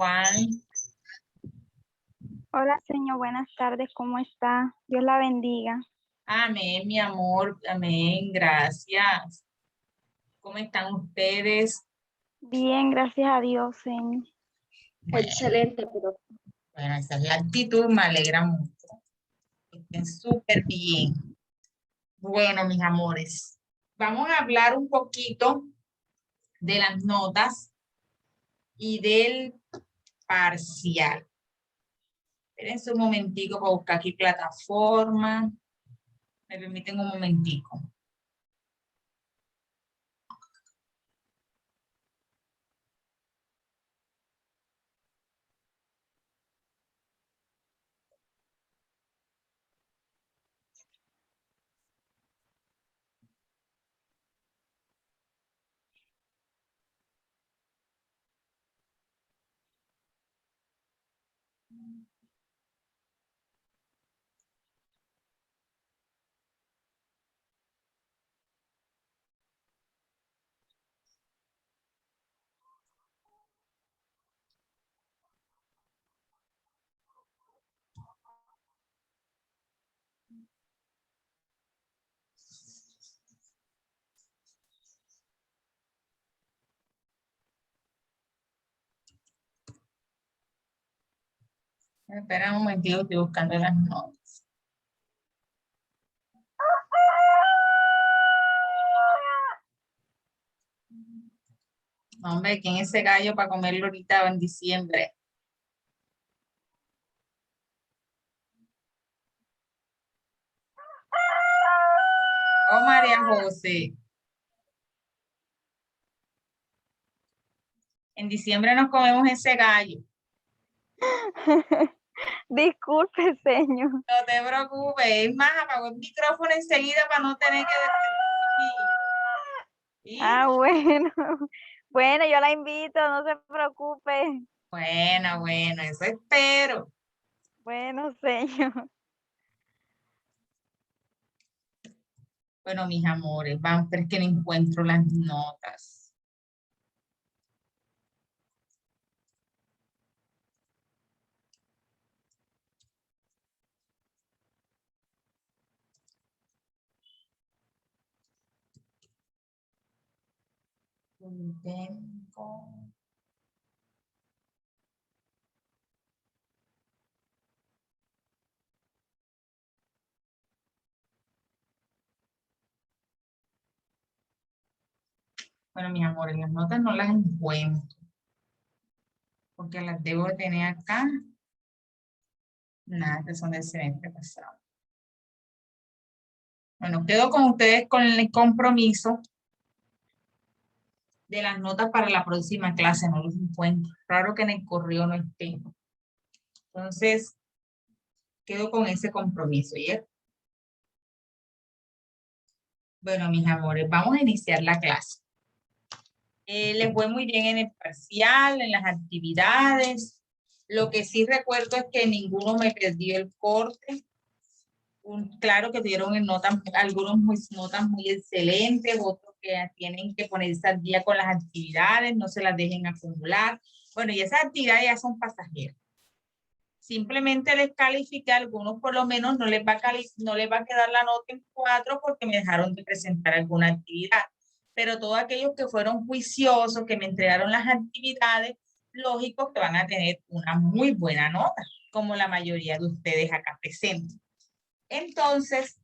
Juan. Hola, señor, buenas tardes, ¿cómo está? Dios la bendiga. Amén, mi amor. Amén. Gracias. ¿Cómo están ustedes? Bien, gracias a Dios, señor. Bueno, Excelente, pero bueno, esa es la actitud, me alegra mucho. Estén súper bien. Bueno, mis amores, vamos a hablar un poquito de las notas y del parcial. Espérense un momentico para buscar aquí plataforma. Me permiten un momentico. Espera un momentito, estoy buscando las notas. Hombre, ¿quién es ese gallo para comerlo ahorita en diciembre? Oh, María José. En diciembre nos comemos ese gallo. Disculpe, señor. No te preocupes. Es más, apago el micrófono enseguida para no tener que decir. Ah, bueno. Bueno, yo la invito, no se preocupe. Bueno, eso espero. Bueno, señor. Bueno, mis amores, vamos, pero es que no encuentro las notas. Tengo. Bueno, mis amores, las notas no las encuentro. Porque las debo de tener acá. Nada, que son del semestre pasado. Bueno, quedo con ustedes con el compromiso de las notas para la próxima clase, no los encuentro. Claro que en el correo no estén. Entonces, quedo con ese compromiso, ¿ya? Bueno, mis amores, vamos a iniciar la clase. Les fue muy bien en el parcial, en las actividades. Lo que sí recuerdo es que ninguno me perdió el corte. Claro que dieron en notas, algunos notas muy excelentes, otros que tienen que ponerse al día con las actividades, no se las dejen acumular. Bueno, y esas actividades ya son pasajeras. Simplemente les califiqué, a algunos por lo menos no les va a quedar la nota en 4 porque me dejaron de presentar alguna actividad. Pero todos aquellos que fueron juiciosos, que me entregaron las actividades, lógico que van a tener una muy buena nota, como la mayoría de ustedes acá presentes. Entonces,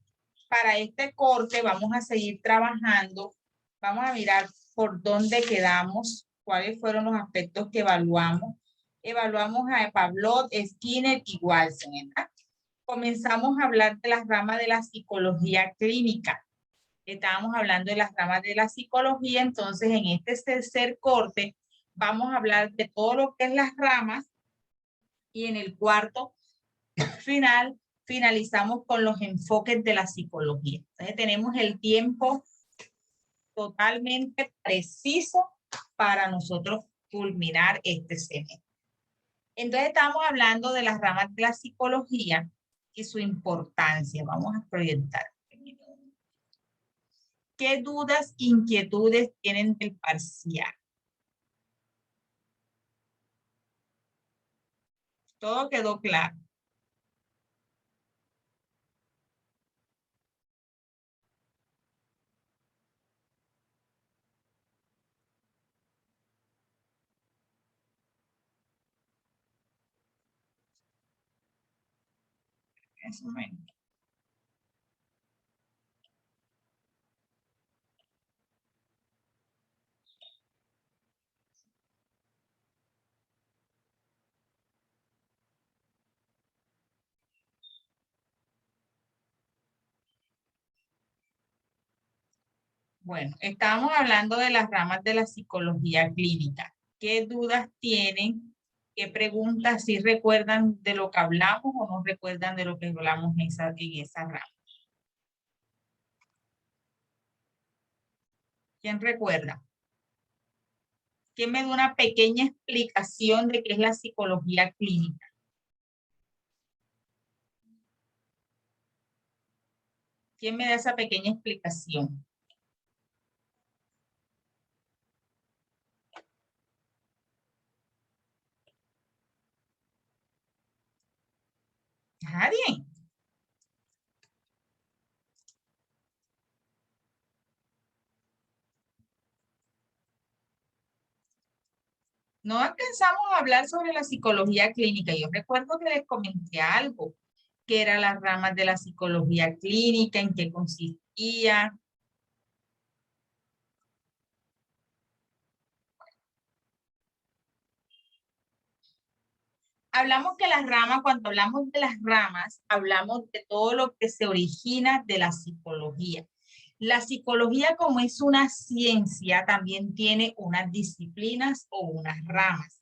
para este corte vamos a seguir trabajando, vamos a mirar por dónde quedamos, cuáles fueron los aspectos que evaluamos. Evaluamos a Pavlov, Skinner y Walsen, ¿verdad? Comenzamos a hablar de las ramas de la psicología clínica. Estábamos hablando de las ramas de la psicología, entonces en este tercer corte vamos a hablar de todo lo que es las ramas y en el cuarto final finalizamos con los enfoques de la psicología. Entonces tenemos el tiempo totalmente preciso para nosotros culminar este semestre. Entonces estamos hablando de las ramas de la psicología y su importancia. Vamos a proyectar. ¿Qué dudas, inquietudes tienen del parcial? Todo quedó claro. Eso me... Bueno, estábamos hablando de las ramas de la psicología clínica. ¿Qué dudas tienen? ¿Qué preguntas? ¿Si recuerdan de lo que hablamos o no recuerdan de lo que hablamos en esa rama? ¿Quién recuerda? ¿Quién me da una pequeña explicación de qué es la psicología clínica? ¿Quién me da esa pequeña explicación? Nadie. No alcanzamos a hablar sobre la psicología clínica. Yo recuerdo que les comenté algo, que eran las ramas de la psicología clínica, en qué consistía. Hablamos que las ramas, cuando hablamos de las ramas, hablamos de todo lo que se origina de la psicología. La psicología, como es una ciencia, también tiene unas disciplinas o unas ramas.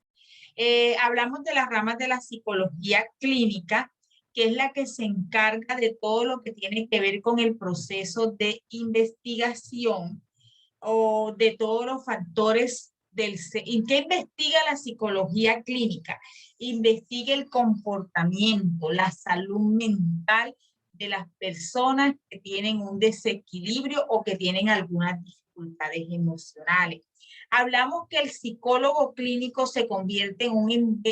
Hablamos de las ramas de la psicología clínica, que es la que se encarga de todo lo que tiene que ver con el proceso de investigación o de todos los factores ¿en qué investiga la psicología clínica? Investiga el comportamiento, la salud mental de las personas que tienen un desequilibrio o que tienen algunas dificultades emocionales. Hablamos que el psicólogo clínico se convierte en un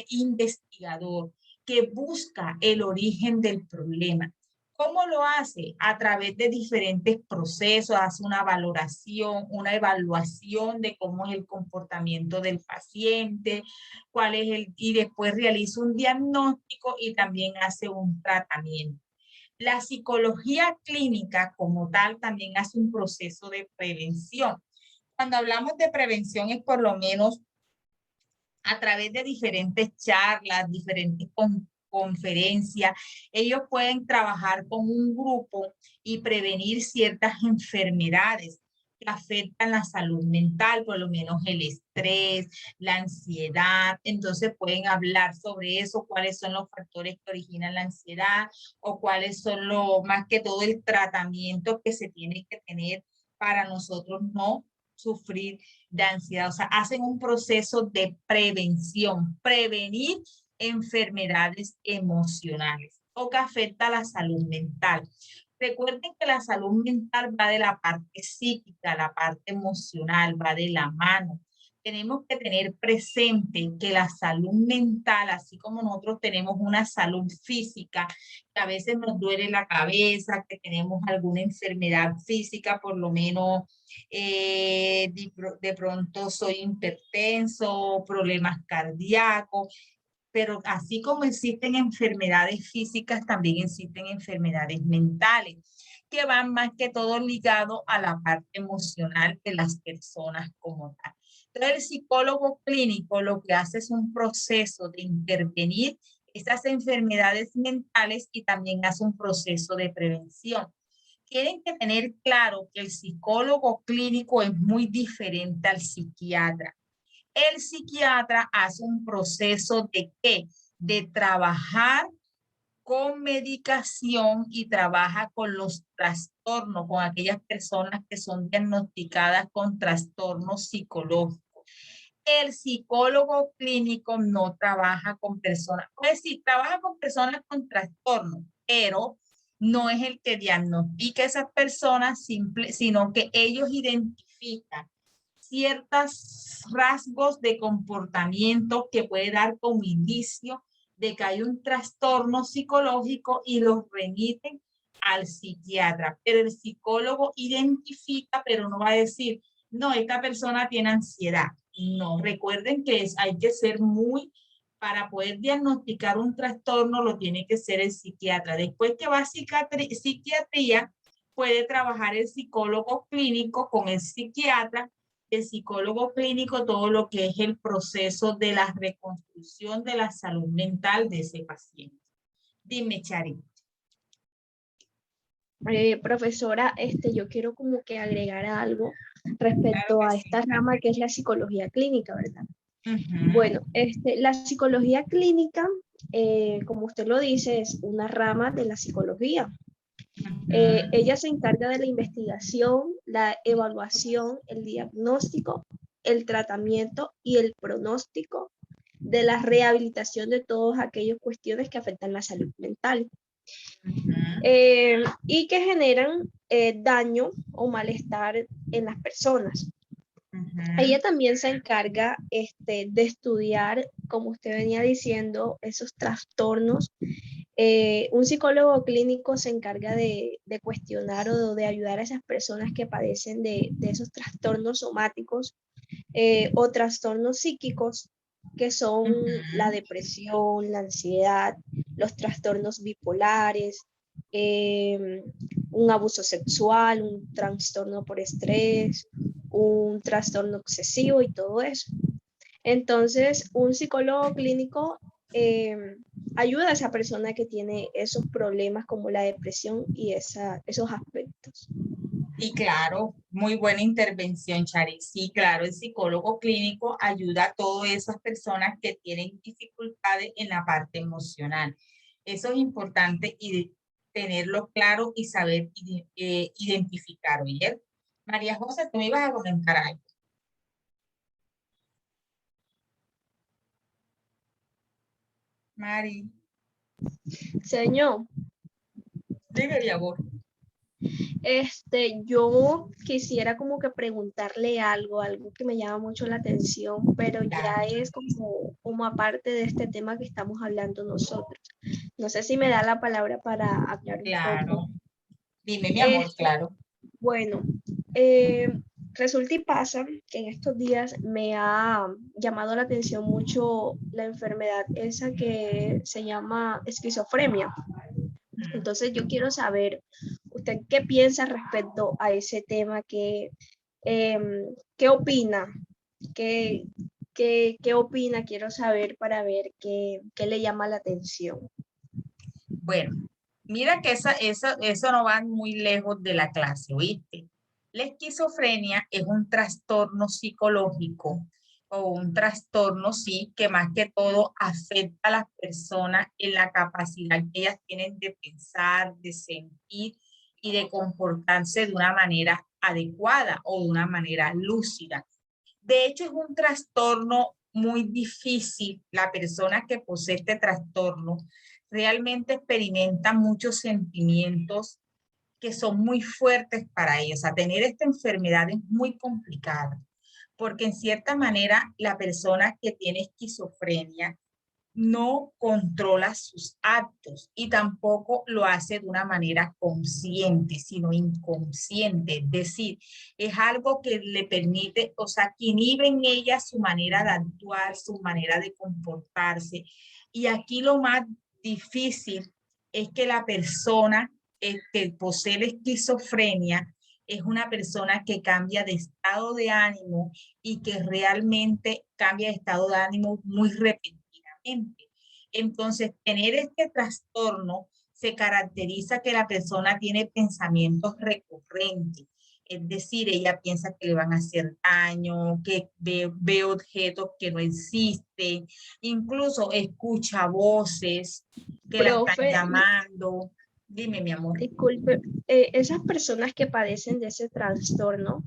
investigador que busca el origen del problema. ¿Cómo lo hace? A través de diferentes procesos, hace una valoración, una evaluación de cómo es el comportamiento del paciente, cuál es y después realiza un diagnóstico y también hace un tratamiento. La psicología clínica como tal también hace un proceso de prevención. Cuando hablamos de prevención es por lo menos a través de diferentes charlas, diferentes conferencias, ellos pueden trabajar con un grupo y prevenir ciertas enfermedades que afectan la salud mental, por lo menos el estrés, la ansiedad. Entonces pueden hablar sobre eso, cuáles son los factores que originan la ansiedad o cuáles son más que todo el tratamiento que se tiene que tener para nosotros no sufrir de ansiedad, o sea, hacen un proceso de prevención, prevenir enfermedades emocionales o que afecta a la salud mental. Recuerden que la salud mental va de la parte psíquica, la parte emocional, va de la mano. Tenemos que tener presente que la salud mental, así como nosotros tenemos una salud física, que a veces nos duele la cabeza, que tenemos alguna enfermedad física, por lo menos de pronto soy hipertenso, problemas cardíacos, pero así como existen enfermedades físicas, también existen enfermedades mentales, que van más que todo ligado a la parte emocional de las personas como tal. Entonces, el psicólogo clínico lo que hace es un proceso de intervenir estas enfermedades mentales y también hace un proceso de prevención. Tienen que tener claro que el psicólogo clínico es muy diferente al psiquiatra. El psiquiatra hace un proceso de ¿qué? De trabajar con medicación y trabaja con los trastornos, con aquellas personas que son diagnosticadas con trastornos psicológicos. El psicólogo clínico no trabaja con personas, pues sí, trabaja con personas con trastornos, pero no es el que diagnostica a esas personas, sino que ellos identifican ciertos rasgos de comportamiento que puede dar como indicio de que hay un trastorno psicológico y los remiten al psiquiatra. Pero el psicólogo identifica, pero no va a decir, no, esta persona tiene ansiedad. No, recuerden que hay que ser para poder diagnosticar un trastorno lo tiene que ser el psiquiatra. Después que va a psiquiatría, puede trabajar el psicólogo clínico con el psiquiatra. El psicólogo clínico, todo lo que es el proceso de la reconstrucción de la salud mental de ese paciente. Dime, Chari. Profesora, yo quiero como que agregar algo respecto Claro a que esta sí. rama que es la psicología clínica, ¿verdad? Uh-huh. Bueno, la psicología clínica, como usted lo dice, es una rama de la psicología. Uh-huh. Ella se encarga de la investigación, la evaluación, el diagnóstico, el tratamiento y el pronóstico de la rehabilitación de todas aquellas cuestiones que afectan la salud mental. Y que generan daño o malestar en las personas. Ella también se encarga de estudiar, como usted venía diciendo, esos trastornos. Un psicólogo clínico se encarga de cuestionar o de ayudar a esas personas que padecen de esos trastornos somáticos o trastornos psíquicos, que son la depresión, la ansiedad, los trastornos bipolares, un abuso sexual, un trastorno por estrés, un trastorno obsesivo y todo eso. Entonces, un psicólogo clínico ayuda a esa persona que tiene esos problemas como la depresión y esos aspectos. Y claro, muy buena intervención, Chari. Sí, claro, el psicólogo clínico ayuda a todas esas personas que tienen dificultades en la parte emocional. Eso es importante y tenerlo claro y saber identificar, ¿oye? María José, tú me ibas a comentar algo. Mari. Señor. Diga, mi amor. Yo quisiera como que preguntarle algo que me llama mucho la atención, pero ya es como aparte de este tema que estamos hablando nosotros. No sé si me da la palabra para hablar un poco. Dime, mi amor, claro. Bueno, resulta y pasa que en estos días me ha llamado la atención mucho la enfermedad esa que se llama esquizofrenia. Entonces yo quiero saber, ¿usted qué piensa respecto a ese tema? ¿Qué opina? ¿Qué opina? Quiero saber para ver qué le llama la atención. Bueno, mira que eso no va muy lejos de la clase, ¿oíste? La esquizofrenia es un trastorno psicológico o un trastorno, sí, que más que todo afecta a las personas en la capacidad que ellas tienen de pensar, de sentir y de comportarse de una manera adecuada o de una manera lúcida. De hecho, es un trastorno muy difícil. La persona que posee este trastorno realmente experimenta muchos sentimientos que son muy fuertes para ellos. O sea, tener esta enfermedad es muy complicado, porque en cierta manera la persona que tiene esquizofrenia no controla sus actos y tampoco lo hace de una manera consciente, sino inconsciente. Es decir, es algo que le permite, o sea, que inhibe en ella su manera de actuar, su manera de comportarse. Y aquí lo más difícil es que la persona que posee la esquizofrenia es una persona que cambia de estado de ánimo y que realmente cambia de estado de ánimo muy repentinamente. Entonces, tener este trastorno se caracteriza que la persona tiene pensamientos recurrentes. Es decir, ella piensa que le van a hacer daño, que ve objetos que no existen, incluso escucha voces que la están llamando. Dime, mi amor. Disculpe, esas personas que padecen de ese trastorno,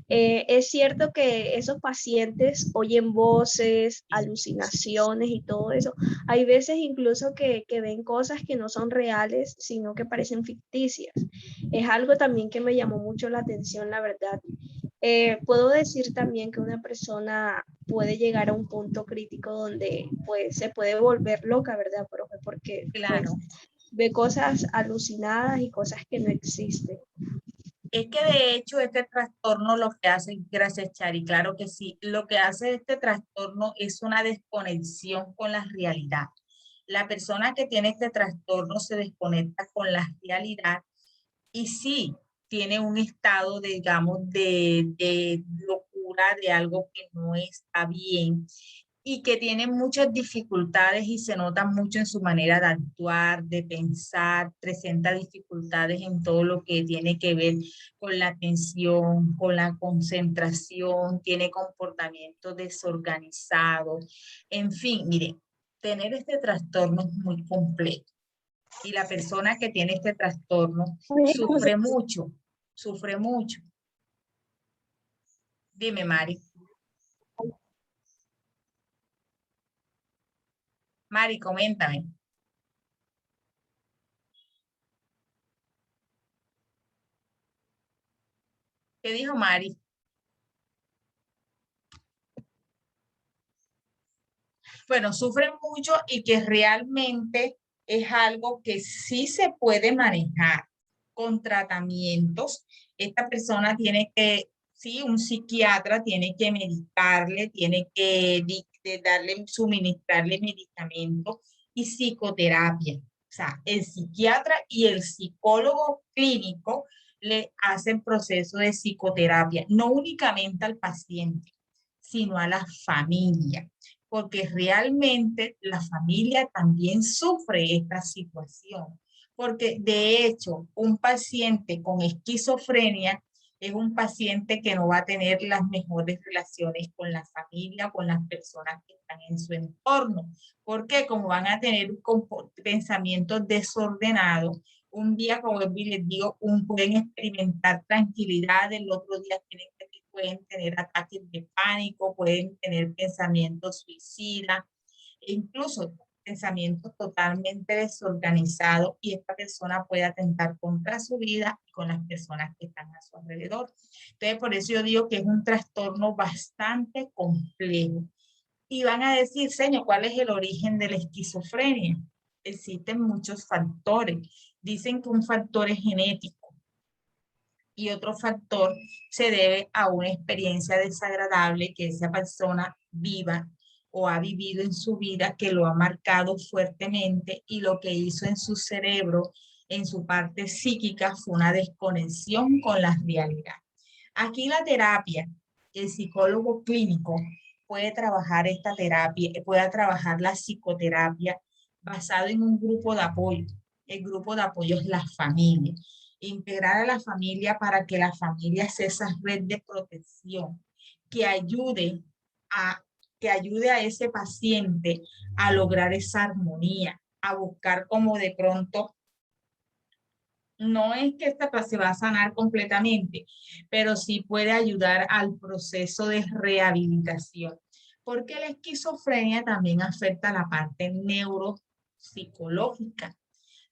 es cierto que esos pacientes oyen voces, alucinaciones y todo eso. Hay veces incluso que ven cosas que no son reales, sino que parecen ficticias. Es algo también que me llamó mucho la atención, la verdad. Puedo decir también que una persona puede llegar a un punto crítico donde pues se puede volver loca, ¿verdad, profe? Porque pues Claro. ve cosas alucinadas y cosas que no existen. Es que de hecho este trastorno lo que hace, gracias Chari, claro que sí, lo que hace este trastorno es una desconexión con la realidad. La persona que tiene este trastorno se desconecta con la realidad y sí tiene un estado, digamos, de locura, de algo que no está bien y que tiene muchas dificultades y se nota mucho en su manera de actuar, de pensar, presenta dificultades en todo lo que tiene que ver con la atención, con la concentración, tiene comportamientos desorganizados, en fin, mire, tener este trastorno es muy complejo y la persona que tiene este trastorno sufre mucho, sufre mucho. Dime, Mari. Mari, coméntame. ¿Qué dijo Mari? Bueno, sufren mucho y que realmente es algo que sí se puede manejar con tratamientos. Esta persona tiene que, sí, un psiquiatra tiene que medicarle, tiene que darle, suministrarle medicamentos y psicoterapia. O sea, el psiquiatra y el psicólogo clínico le hacen proceso de psicoterapia, no únicamente al paciente, sino a la familia, porque realmente la familia también sufre esta situación, porque de hecho un paciente con esquizofrenia es un paciente que no va a tener las mejores relaciones con la familia, con las personas que están en su entorno, porque como van a tener pensamientos desordenados, un día, como les digo, pueden experimentar tranquilidad, el otro día pueden tener ataques de pánico, pueden tener pensamientos suicidas, e incluso pensamientos totalmente desorganizados y esta persona puede atentar contra su vida y con las personas que están a su alrededor. Entonces, por eso yo digo que es un trastorno bastante complejo. Y van a decir, señor, ¿cuál es el origen de la esquizofrenia? Existen muchos factores. Dicen que un factor es genético y otro factor se debe a una experiencia desagradable que esa persona viva o ha vivido en su vida que lo ha marcado fuertemente y lo que hizo en su cerebro, en su parte psíquica, fue una desconexión con la realidad. Aquí la terapia, el psicólogo clínico puede trabajar esta terapia, puede trabajar la psicoterapia basado en un grupo de apoyo. El grupo de apoyo es la familia. Integrar a la familia para que la familia sea esa red de protección que ayude a, que ayude a ese paciente a lograr esa armonía, a buscar como de pronto no es que esta se va a sanar completamente, pero sí puede ayudar al proceso de rehabilitación, porque la esquizofrenia también afecta la parte neuropsicológica,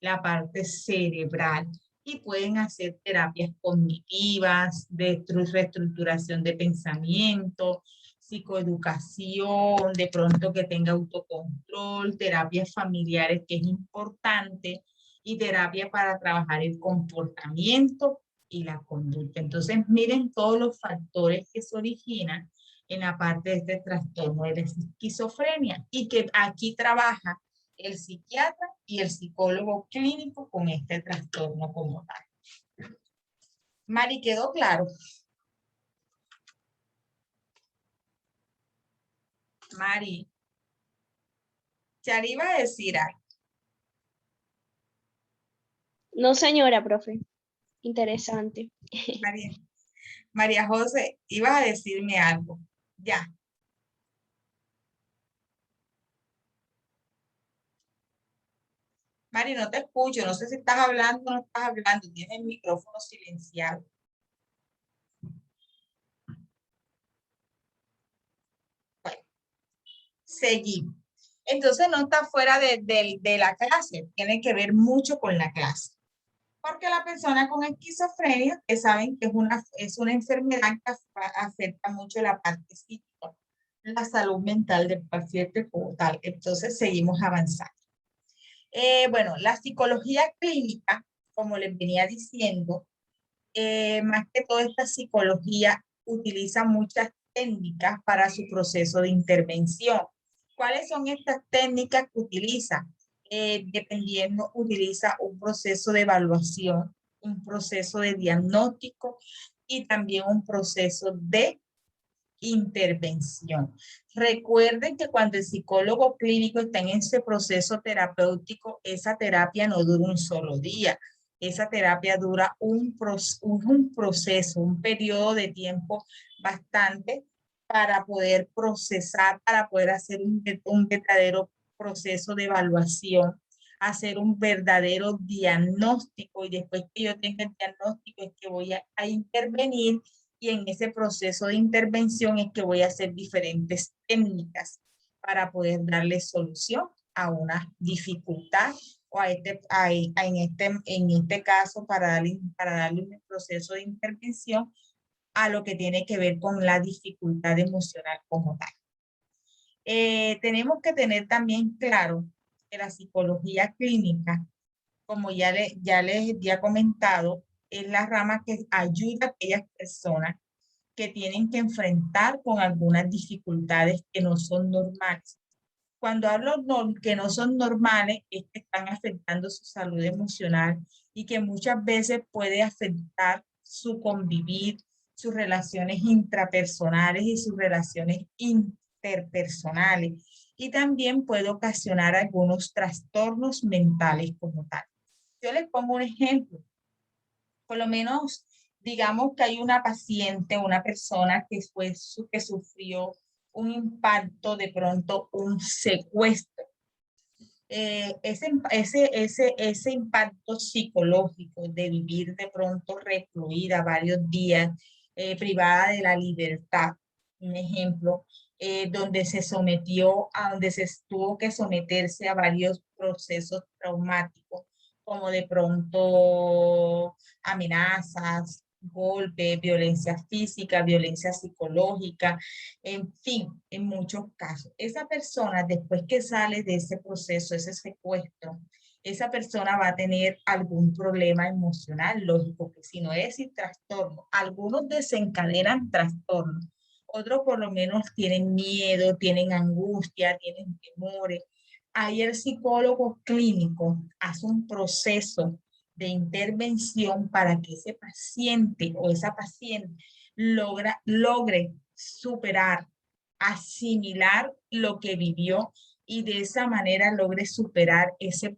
la parte cerebral, y pueden hacer terapias cognitivas, de reestructuración de pensamiento, psicoeducación, de pronto que tenga autocontrol, terapias familiares, que es importante, y terapia para trabajar el comportamiento y la conducta. Entonces, miren todos los factores que se originan en la parte de este trastorno de la esquizofrenia y que aquí trabaja el psiquiatra y el psicólogo clínico con este trastorno como tal. Mari, ¿quedó claro? Mari, Chari iba a decir algo. No, señora, profe. Interesante. María José, ibas a decirme algo. Ya. Mari, no te escucho, no sé si estás hablando o no estás hablando, tienes el micrófono silenciado. Bueno, seguimos. Entonces no está fuera de la clase, tiene que ver mucho con la clase. Porque la persona con esquizofrenia, que saben que es una enfermedad que afecta mucho la parte psíquica, la salud mental del paciente como tal. Entonces seguimos avanzando. Bueno, la psicología clínica, como les venía diciendo, más que toda esta psicología utiliza muchas técnicas para su proceso de intervención. ¿Cuáles son estas técnicas que utiliza? Dependiendo, utiliza un proceso de evaluación, un proceso de diagnóstico y también un proceso de intervención. Recuerden que cuando el psicólogo clínico está en ese proceso terapéutico, esa terapia no dura un solo día. Esa terapia dura un proceso, un periodo de tiempo bastante para poder procesar, para poder hacer un verdadero proceso de evaluación, hacer un verdadero diagnóstico, y después que yo tenga el diagnóstico es que voy a intervenir, y en ese proceso de intervención es que voy a hacer diferentes técnicas para poder darle solución a una dificultad o en este caso para darle un proceso de intervención a lo que tiene que ver con la dificultad emocional como tal. Tenemos que tener también claro que la psicología clínica, como ya les había comentado, es la rama que ayuda a aquellas personas que tienen que enfrentar con algunas dificultades que no son normales. Cuando hablo que no son normales, es que están afectando su salud emocional y que muchas veces puede afectar su convivir, sus relaciones intrapersonales y sus relaciones interpersonales. Y también puede ocasionar algunos trastornos mentales como tal. Yo les pongo un ejemplo. Por lo menos, digamos que hay una paciente, una persona que sufrió un impacto, de pronto un secuestro. Ese impacto psicológico de vivir de pronto recluida varios días, privada de la libertad, un ejemplo, donde donde se tuvo que someterse a varios procesos traumáticos, como de pronto amenazas, golpes, violencia física, violencia psicológica, en fin, en muchos casos. Esa persona, después que sale de ese proceso, ese secuestro, esa persona va a tener algún problema emocional, lógico, que si no es sin trastorno. Algunos desencadenan trastornos, otros por lo menos tienen miedo, tienen angustia, tienen temores. Ahí el psicólogo clínico hace un proceso de intervención para que ese paciente o esa paciente logre superar, asimilar lo que vivió y de esa manera logre superar ese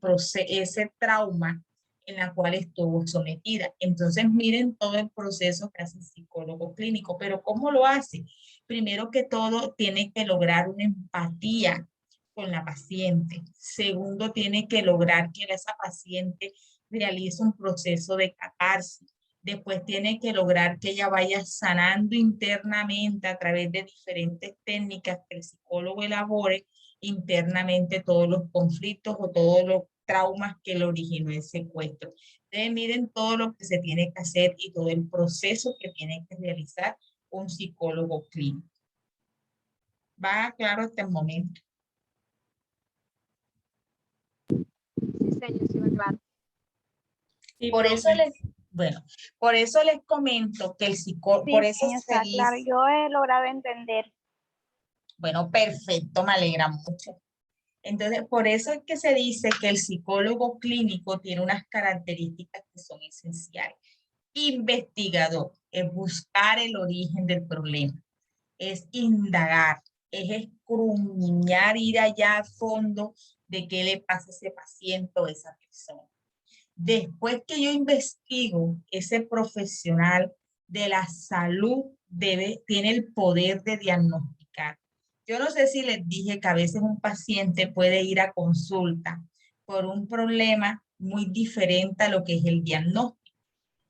trauma en la cual estuvo sometida. Entonces, miren todo el proceso que hace el psicólogo clínico, pero ¿cómo lo hace? Primero que todo, tiene que lograr una empatía con la paciente. Segundo, tiene que lograr que esa paciente realice un proceso de catarsis. Después tiene que lograr que ella vaya sanando internamente a través de diferentes técnicas que el psicólogo elabore internamente todos los conflictos o todos los traumas que le originó el secuestro. Entonces, miren todo lo que se tiene que hacer y todo el proceso que tiene que realizar un psicólogo clínico. ¿Va claro hasta el momento? Sí, señor, sí, va claro. Por eso por eso les comento que el psicólogo, por eso señor, se está dice, claro, yo he logrado entender. bueno, perfecto, me alegra mucho. Entonces, por eso es que se dice que el psicólogo clínico tiene unas características que son esenciales. Investigador es buscar el origen del problema, es indagar, es escudriñar, ir allá a fondo de qué le pasa a ese paciente o a esa persona. Después que yo investigo, ese profesional de la salud tiene el poder de diagnosticar. Yo no sé si les dije que a veces un paciente puede ir a consulta por un problema muy diferente a lo que es el diagnóstico,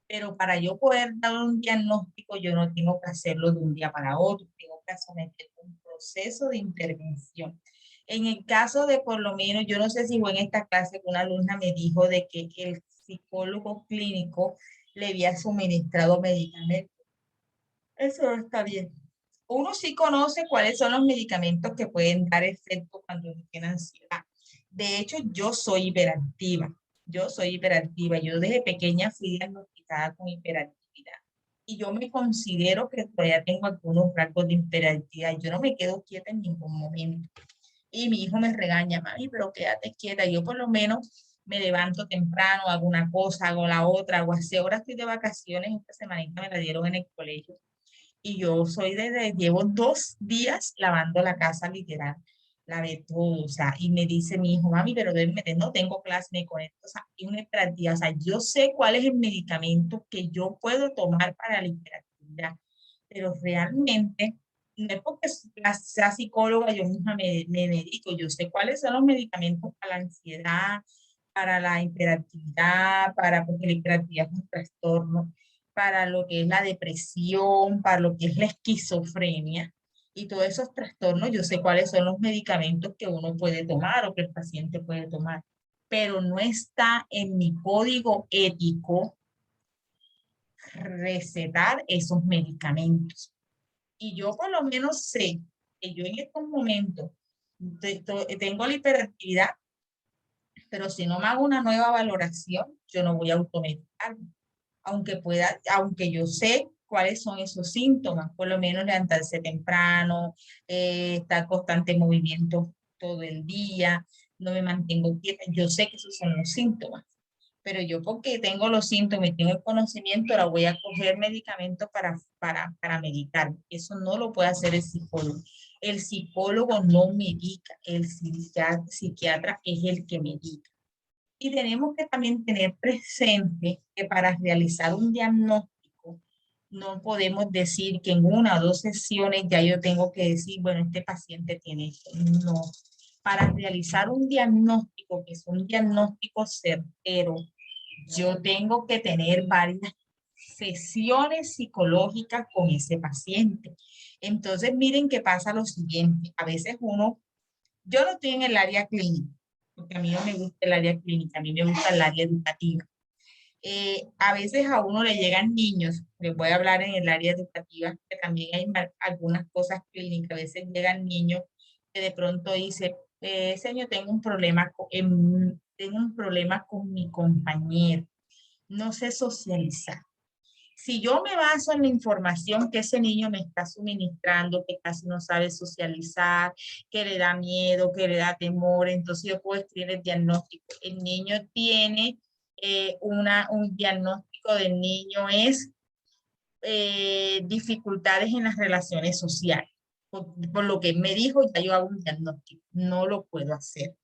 pero para yo poder dar un diagnóstico, yo no tengo que hacerlo de un día para otro, tengo que someter un proceso de intervención. En el caso de, por lo menos, yo no sé si fue en esta clase que una alumna me dijo de que el psicólogo clínico le había suministrado medicamentos. Eso no está bien. Uno sí conoce cuáles son los medicamentos que pueden dar efecto cuando uno tiene ansiedad. De hecho, yo soy hiperactiva. Yo soy hiperactiva. Yo desde pequeña fui diagnosticada con hiperactividad. Y yo me considero que todavía tengo algunos rasgos de hiperactividad. Yo no me quedo quieta en ningún momento. Y mi hijo me regaña, mami, pero quédate quieta. Yo por lo menos me levanto temprano, hago una cosa, hago la otra, hago así. Ahora estoy de vacaciones, esta semanita me la dieron en el colegio. Y yo soy llevo 2 días lavando la casa literal, lavé todo, o sea, y me dice mi hijo, mami, pero duérmete, no tengo clase, me conecto, o sea, y una hiperactividad, o sea, yo sé cuál es el medicamento que yo puedo tomar para la hiperactividad, pero realmente, no es porque sea psicóloga, yo misma me medico, yo sé cuáles son los medicamentos para la ansiedad, para la hiperactividad, porque la hiperactividad es un trastorno, para lo que es la depresión, para lo que es la esquizofrenia y todos esos trastornos, yo sé cuáles son los medicamentos que uno puede tomar o que el paciente puede tomar, pero no está en mi código ético recetar esos medicamentos. Y yo por lo menos sé que yo en estos momentos tengo la hiperactividad, pero si no me hago una nueva valoración, yo no voy a automedicarme. Aunque yo sé cuáles son esos síntomas, por lo menos levantarse temprano, estar constante en movimiento todo el día, no me mantengo quieta, yo sé que esos son los síntomas, pero yo porque tengo los síntomas y tengo el conocimiento, ahora voy a coger medicamentos para medicar. Eso no lo puede hacer el psicólogo. El psicólogo no medica, el psiquiatra es el que medica. Y tenemos que también tener presente que para realizar un diagnóstico no podemos decir que en 1 o 2 sesiones ya yo tengo que decir, bueno, este paciente tiene esto. No. Para realizar un diagnóstico, que es un diagnóstico certero, yo tengo que tener varias sesiones psicológicas con ese paciente. Entonces, miren qué pasa lo siguiente. A veces yo no estoy en el área clínica, porque a mí no me gusta el área clínica, a mí me gusta el área educativa. A veces a uno le llegan niños, les voy a hablar en el área educativa, que también hay algunas cosas clínicas, a veces llegan niños que de pronto dicen, señor, tengo un problema con mi compañero, no sé socializar. Si yo me baso en la información que ese niño me está suministrando, que casi no sabe socializar, que le da miedo, que le da temor, entonces yo puedo escribir el diagnóstico. El niño tiene un diagnóstico del niño es dificultades en las relaciones sociales. Por lo que él me dijo, ya yo hago un diagnóstico. No lo puedo hacer.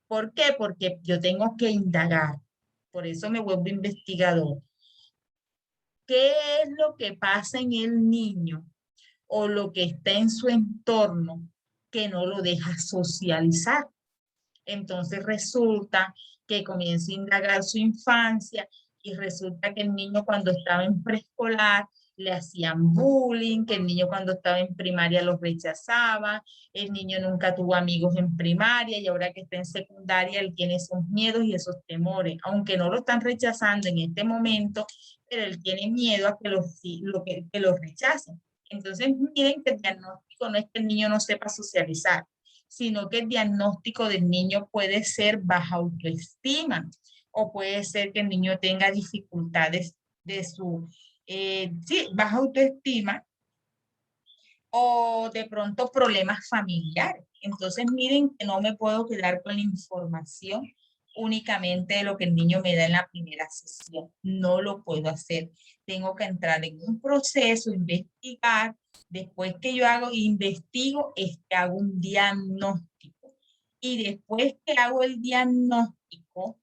¿Por qué? Porque yo tengo que indagar. Por eso me vuelvo investigador. ¿Qué es lo que pasa en el niño o lo que está en su entorno que no lo deja socializar? Entonces resulta que comienza a indagar su infancia y resulta que el niño cuando estaba en preescolar le hacían bullying, que el niño cuando estaba en primaria los rechazaba, el niño nunca tuvo amigos en primaria y ahora que está en secundaria él tiene esos miedos y esos temores, aunque no lo están rechazando en este momento, pero él tiene miedo a que lo rechacen. Entonces miren que el diagnóstico no es que el niño no sepa socializar, sino que el diagnóstico del niño puede ser baja autoestima o puede ser que el niño tenga dificultades de baja autoestima o de pronto problemas familiares. Entonces miren que no me puedo quedar con la información únicamente de lo que el niño me da en la primera sesión. No lo puedo hacer. Tengo que entrar en un proceso, investigar. Después que yo investigo, es que hago un diagnóstico. Y después que hago el diagnóstico,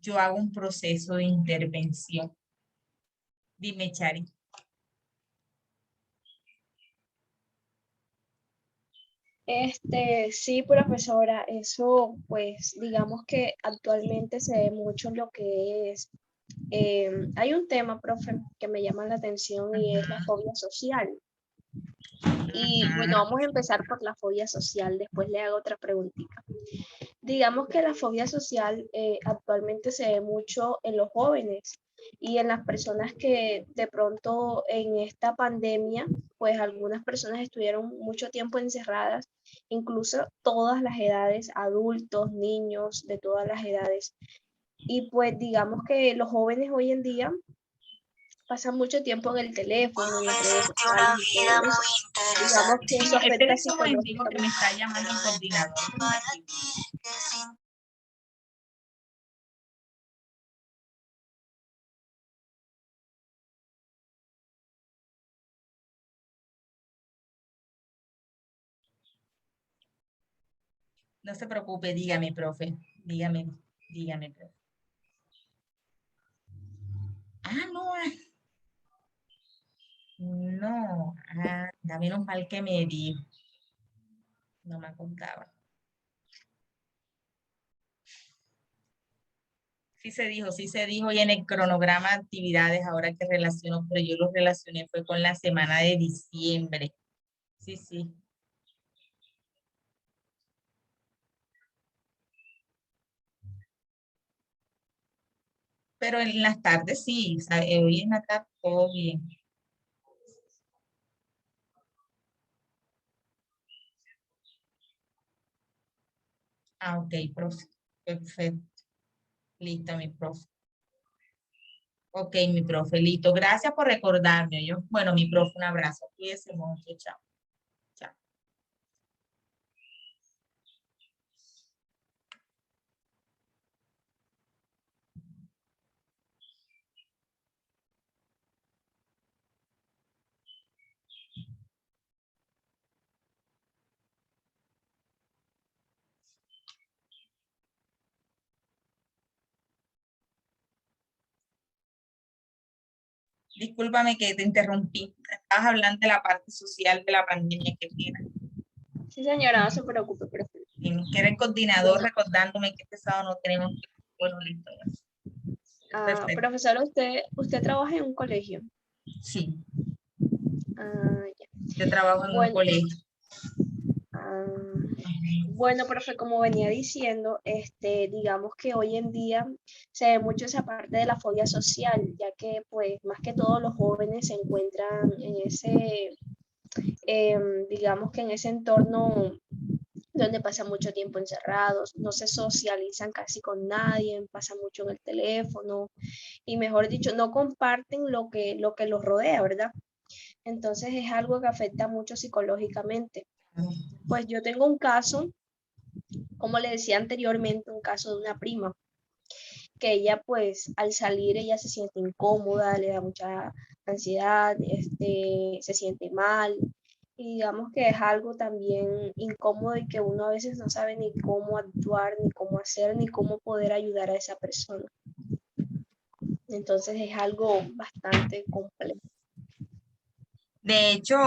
yo hago un proceso de intervención. Dime, Chari. Sí, profesora, eso pues digamos que actualmente se ve mucho en lo que es, hay un tema, profe, que me llama la atención y es la fobia social. Y bueno, vamos a empezar por la fobia social, después le hago otra preguntita. Digamos que la fobia social actualmente se ve mucho en los jóvenes y en las personas que de pronto en esta pandemia, pues algunas personas estuvieron mucho tiempo encerradas, incluso todas las edades, adultos, niños, de todas las edades. Y pues digamos que los jóvenes hoy en día pasan mucho tiempo en el teléfono, en las redes sociales y todo eso. Digamos que eso afecta Espérense un momentico que me psicológicamente. está llamando el coordinador. Un momentico. No se preocupe, dígame, profe. Dígame, profe. Ah, no. No. Da menos mal que me dijo. No me contaba. Sí se dijo, y en el cronograma de actividades, ahora que relaciono, pero yo lo relacioné fue con la semana de diciembre. Sí, sí. Pero en las tardes sí, o sea, hoy en la tarde todo bien. Ah, ok, profe. Perfecto. Listo, mi profe. Ok, mi profe, listo. Gracias por recordarme. Yo, bueno, mi profe, un abrazo. Cuídese mucho. Chao. Chao. Discúlpame que te interrumpí. Estabas hablando de la parte social de la pandemia que tiene. Sí, señora, no se preocupe, profe. Que era el coordinador Bueno, recordándome que este sábado no tenemos que... Bueno, listo. Perfecto. profesora, usted trabaja en un colegio. Sí, Ya. yo trabajo en un Bueno, colegio. ah, Ujú. bueno, profe, como venía diciendo, digamos que hoy en día se ve mucho esa parte de la fobia social, ya que pues más que todo los jóvenes se encuentran en ese, digamos que en ese entorno donde pasan mucho tiempo encerrados, no se socializan casi con nadie, pasan mucho en el teléfono y mejor dicho, no comparten lo que los rodea, ¿verdad? Entonces es algo que afecta mucho psicológicamente. Pues yo tengo un caso, como le decía anteriormente, un caso de una prima, que ella pues al salir ella se siente incómoda, le da mucha ansiedad, se siente mal. Y digamos que es algo también incómodo y que uno a veces no sabe ni cómo actuar, ni cómo hacer, ni cómo poder ayudar a esa persona. Entonces es algo bastante complejo. De hecho,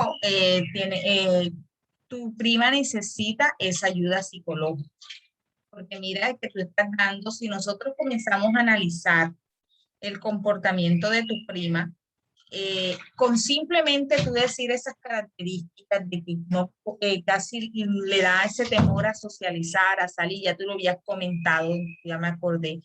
tu prima necesita esa ayuda psicológica. Porque mira que tú estás dando, si nosotros comenzamos a analizar el comportamiento de tu prima, con simplemente tú decir esas características de que no, casi le da ese temor a socializar, a salir, ya tú lo habías comentado, ya me acordé,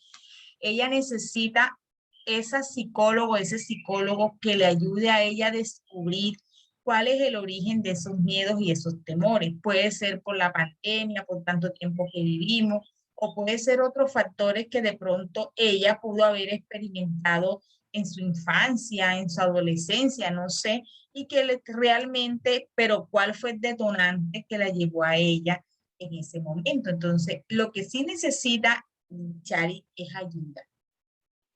ella necesita ese psicólogo que le ayude a ella a descubrir cuál es el origen de esos miedos y esos temores. Puede ser por la pandemia, por tanto tiempo que vivimos, o puede ser otros factores que de pronto ella pudo haber experimentado en su infancia, en su adolescencia, no sé, y que realmente, pero cuál fue el detonante que la llevó a ella en ese momento. Entonces, lo que sí necesita Chari es ayuda,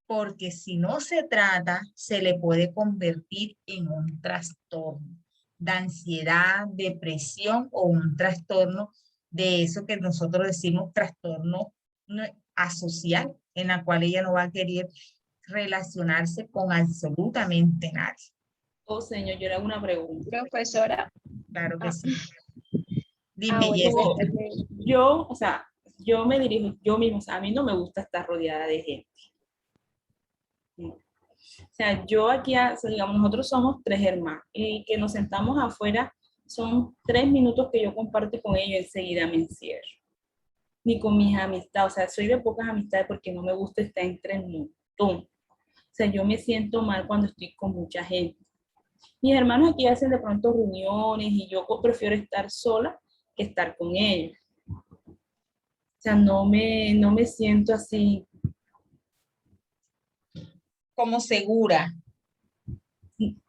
porque si no se trata, se le puede convertir en un trastorno de ansiedad, depresión o un trastorno de eso que nosotros decimos trastorno asocial, en la cual ella no va a querer relacionarse con absolutamente nadie. Oh, señor, yo le hago una pregunta. Profesora, Claro que ah, sí. Dime, bueno, Jessica. Yo, o sea, yo me dirijo, yo mismo, o sea, a mí no me gusta estar rodeada de gente. O sea, yo aquí, digamos, nosotros somos 3 hermanos y que nos sentamos afuera son 3 minutos que yo comparto con ellos, enseguida me encierro. Ni con mis amistades, o sea, soy de pocas amistades porque no me gusta estar entre un montón. O sea, yo me siento mal cuando estoy con mucha gente. Mis hermanos aquí hacen de pronto reuniones y yo prefiero estar sola que estar con ellos. O sea, no me siento así. Como segura.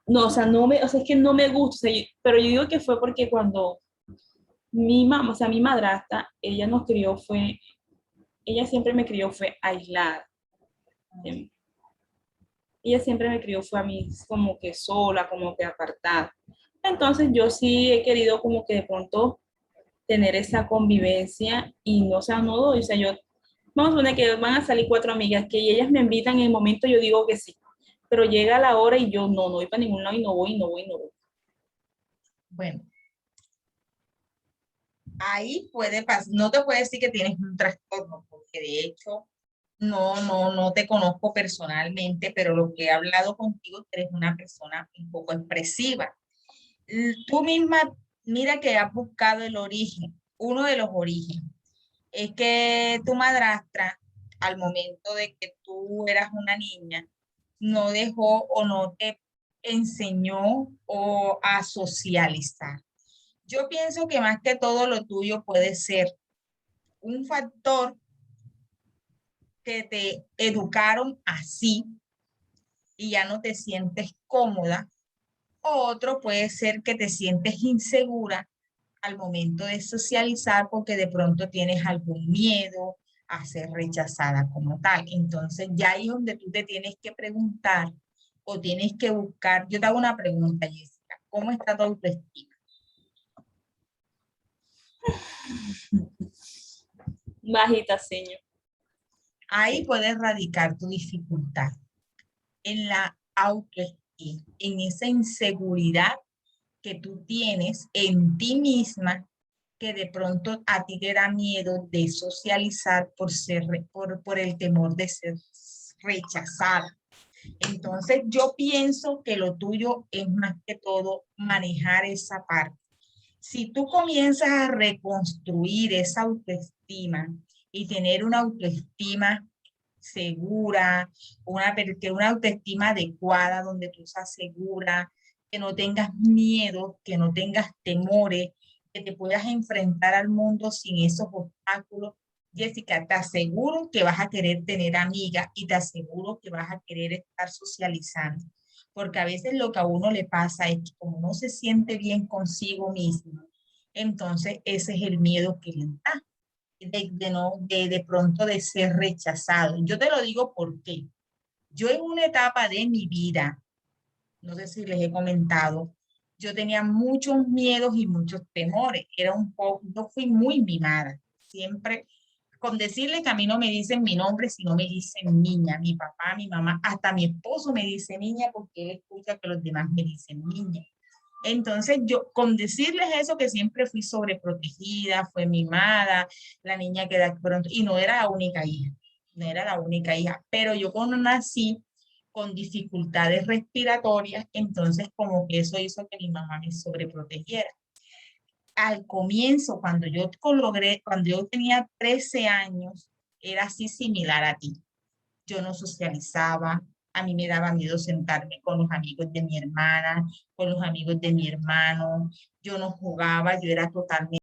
No, o sea, o sea, es que no me gusta. O sea, pero yo digo que fue porque cuando mi mamá, o sea, mi madrastra, ella siempre me crió fue aislada. Ella siempre me crió fue a mí como que sola, como que apartada. Entonces yo sí he querido como que de pronto tener esa convivencia y no, o sea, no doy, o sea, yo, vamos a suponer que van a salir 4 amigas, que ellas me invitan en el momento, yo digo que sí, pero llega la hora y yo no voy para ningún lado y no voy, no voy, no voy. Bueno, ahí puede pasar, no te puedo decir que tienes un trastorno, porque de hecho no te conozco personalmente, pero lo que he hablado contigo, tú eres una persona un poco expresiva. Tú misma, mira que has buscado el origen, uno de los orígenes. Es que tu madrastra, al momento de que tú eras una niña, no dejó o no te enseñó o a socializar. Yo pienso que más que todo lo tuyo puede ser un factor que te educaron así y ya no te sientes cómoda, o otro puede ser que te sientes insegura al momento de socializar porque de pronto tienes algún miedo a ser rechazada como tal. Entonces ya ahí es donde tú te tienes que preguntar o tienes que buscar. Yo te hago una pregunta, Jessica. ¿Cómo está tu autoestima? Bajita, señor. Ahí puedes radicar tu dificultad en la autoestima, en esa inseguridad que tú tienes en ti misma, que de pronto a ti te da miedo de socializar por el temor de ser rechazada. Entonces yo pienso que lo tuyo es más que todo manejar esa parte. Si tú comienzas a reconstruir esa autoestima y tener una autoestima segura, una autoestima adecuada donde tú seas segura, que no tengas miedo, que no tengas temores, que te puedas enfrentar al mundo sin esos obstáculos. Jessica, te aseguro que vas a querer tener amigas y te aseguro que vas a querer estar socializando, porque a veces lo que a uno le pasa es que como no se siente bien consigo mismo, entonces ese es el miedo que le da de pronto de ser rechazado. Yo te lo digo porque yo en una etapa de mi vida, no sé si les he comentado, yo tenía muchos miedos y muchos temores. Yo fui muy mimada. Siempre, con decirle que a mí no me dicen mi nombre, sino me dicen niña. Mi papá, mi mamá, hasta mi esposo me dice niña porque él escucha que los demás me dicen niña. Entonces yo, con decirles eso, que siempre fui sobreprotegida, fue mimada, la niña que da pronto, y no era la única hija, no era la única hija, pero yo cuando nací con dificultades respiratorias, entonces como que eso hizo que mi mamá me sobreprotegiera. Al comienzo, cuando yo tenía 13 años, era así similar a ti. Yo no socializaba, a mí me daba miedo sentarme con los amigos de mi hermana, con los amigos de mi hermano, yo no jugaba, yo era totalmente